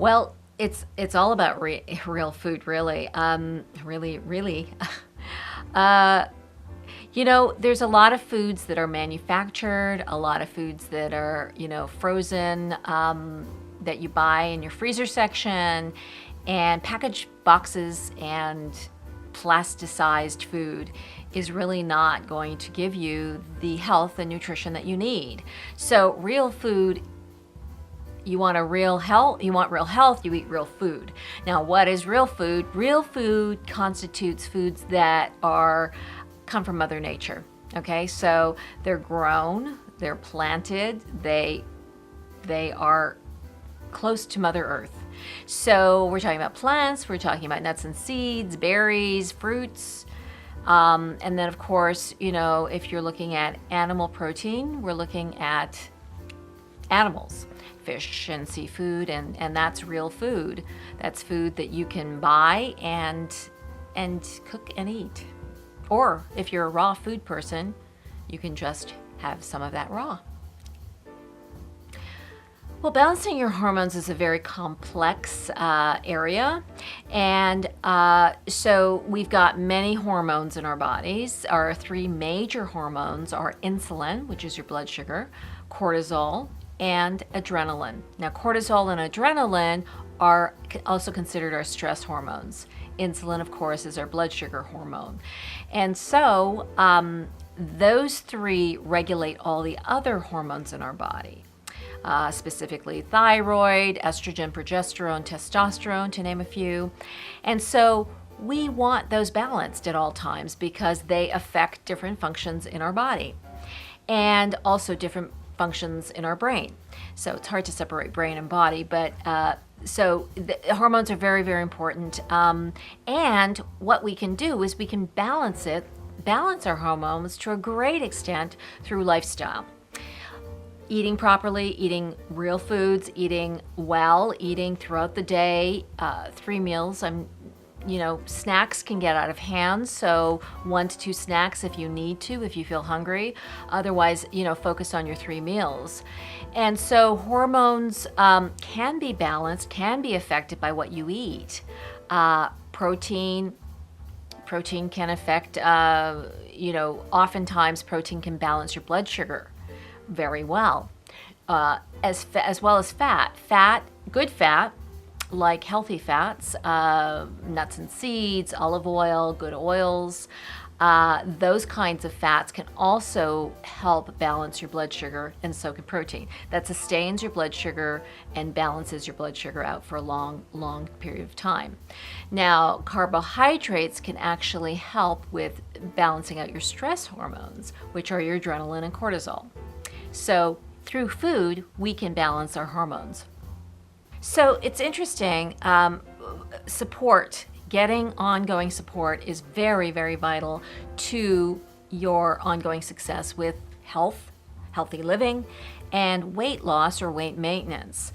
Well, it's all about real food, really. Really. uh, there's a lot of foods that are manufactured, a lot of foods that are, frozen, that you buy in your freezer section, and packaged boxes and plasticized food is really not going to give you the health and nutrition that you need. So, real food, you want real health, you eat real food. Now, what is real food? Real food constitutes foods that come from Mother Nature. Okay, so they're grown, they're planted, they are close to Mother Earth. So we're talking about plants, we're talking about nuts and seeds, berries, fruits. And then, of course, if you're looking at animal protein, we're looking at animals, fish and seafood, and that's real food. That's food that you can buy and cook and eat. Or if you're a raw food person, you can just have some of that raw. Well, balancing your hormones is a very complex area. And so we've got many hormones in our bodies. Our three major hormones are insulin, which is your blood sugar, cortisol, and adrenaline. Now, cortisol and adrenaline are also considered our stress hormones. Insulin, of course, is our blood sugar hormone. And so those three regulate all the other hormones in our body. Specifically thyroid, estrogen, progesterone, testosterone, to name a few. And so we want those balanced at all times because they affect different functions in our body and also different functions in our brain. So it's hard to separate brain and body, but so the hormones are very, very important. And what we can do is we can balance our hormones to a great extent through lifestyle. Eating properly, eating real foods, eating well, eating throughout the day, 3 meals. Snacks can get out of hand, so 1 to 2 snacks if you need to, if you feel hungry. Otherwise, focus on your 3 meals. And so hormones can be balanced, can be affected by what you eat. Protein can affect, oftentimes protein can balance your blood sugar very well, as well as fat, good fat, like healthy fats, nuts and seeds, olive oil, good oils. Those kinds of fats can also help balance your blood sugar, and so can protein. That sustains your blood sugar and balances your blood sugar out for a long period of time. Now, carbohydrates can actually help with balancing out your stress hormones, which are your adrenaline and cortisol. So through food, we can balance our hormones. So it's interesting, getting ongoing support is very, very vital to your ongoing success with health, healthy living, and weight loss or weight maintenance.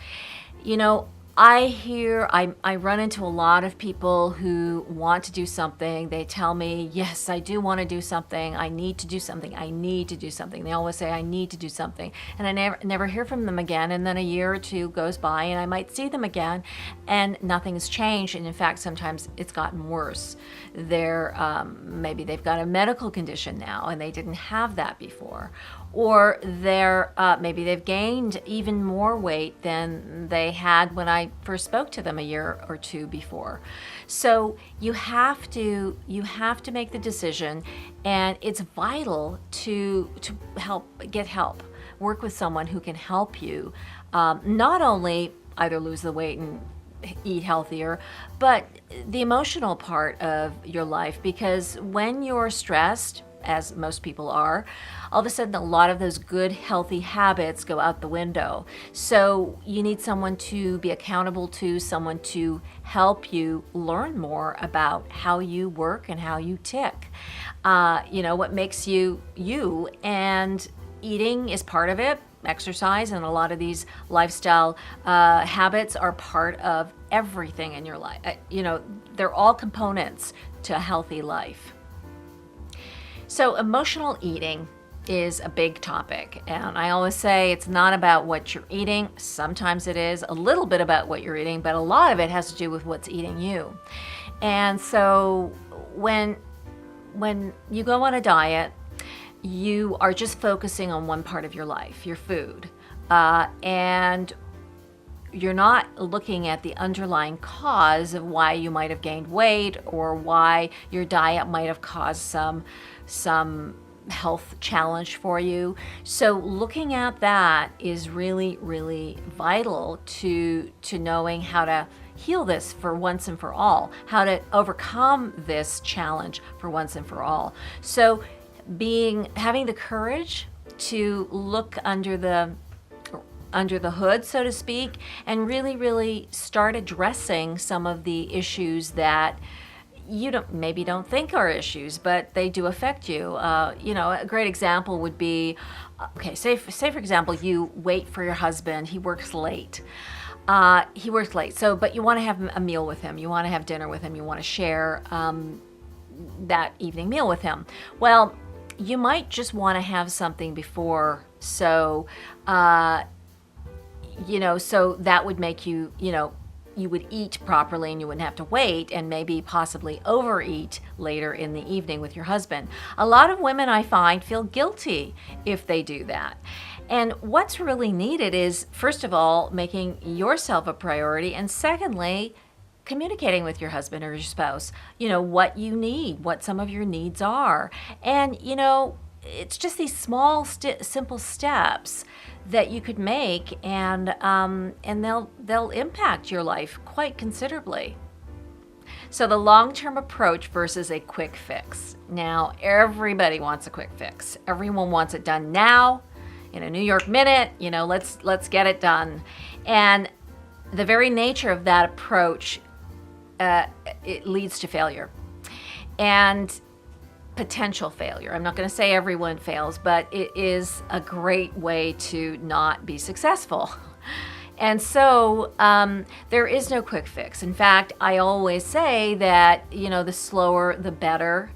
I run into a lot of people who want to do something. They tell me, yes, I do want to do something. I need to do something. I need to do something. They always say, I need to do something. And I never hear from them again. And then a year or two goes by and I might see them again and nothing's changed. And in fact, sometimes it's gotten worse. Maybe they've got a medical condition now and they didn't have that before. Or maybe they've gained even more weight than they had when I first spoke to them a year or two before. So you have to make the decision, and it's vital to get help. Work with someone who can help you not only either lose the weight and eat healthier, but the emotional part of your life, because when you're stressed, as most people are, all of a sudden a lot of those good, healthy habits go out the window. So you need someone to be accountable to, someone to help you learn more about how you work and how you tick. What makes you you, and eating is part of it. Exercise and a lot of these lifestyle habits are part of everything in your life. They're all components to a healthy life. So emotional eating is a big topic. And I always say it's not about what you're eating. Sometimes it is a little bit about what you're eating, but a lot of it has to do with what's eating you. And so when you go on a diet, you are just focusing on one part of your life, your food. And you're not looking at the underlying cause of why you might have gained weight or why your diet might have caused some health challenge for you. So looking at that is really, really vital to knowing how to heal this for once and for all, how to overcome this challenge for once and for all. So having the courage to look under the hood, so to speak, and really, really start addressing some of the issues that you maybe don't think are issues, but they do affect you. A great example would be, say for example, you wait for your husband. He works late. So, but you want to have a meal with him. You want to have dinner with him. You want to share that evening meal with him. Well, you might just want to have something before, so that would make you would eat properly and you wouldn't have to wait and maybe possibly overeat later in the evening with your husband. A lot of women, I find, feel guilty if they do that. And what's really needed is, first of all, making yourself a priority, and secondly, communicating with your husband or your spouse, what you need, what some of your needs are. And, it's just these small, simple steps that you could make, and they'll impact your life quite considerably. So the long-term approach versus a quick fix. Now, everybody wants a quick fix. Everyone wants it done now, in a New York minute. Let's get it done. And the very nature of that approach, it leads to failure and potential failure. I'm not going to say everyone fails, but it is a great way to not be successful. And so there is no quick fix. In fact, I always say that, the slower, the better.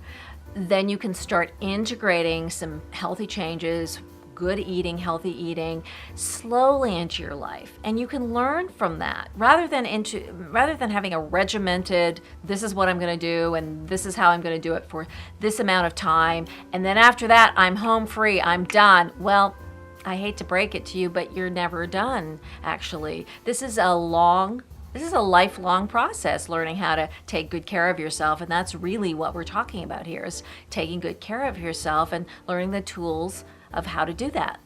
Then you can start integrating some healthy changes, good eating, healthy eating, slowly into your life. And you can learn from that rather than having a regimented, this is what I'm going to do and this is how I'm going to do it for this amount of time. And then after that, I'm home free, I'm done. Well, I hate to break it to you, but you're never done, actually. This is a lifelong process, learning how to take good care of yourself. And that's really what we're talking about here, is taking good care of yourself and learning the tools of how to do that.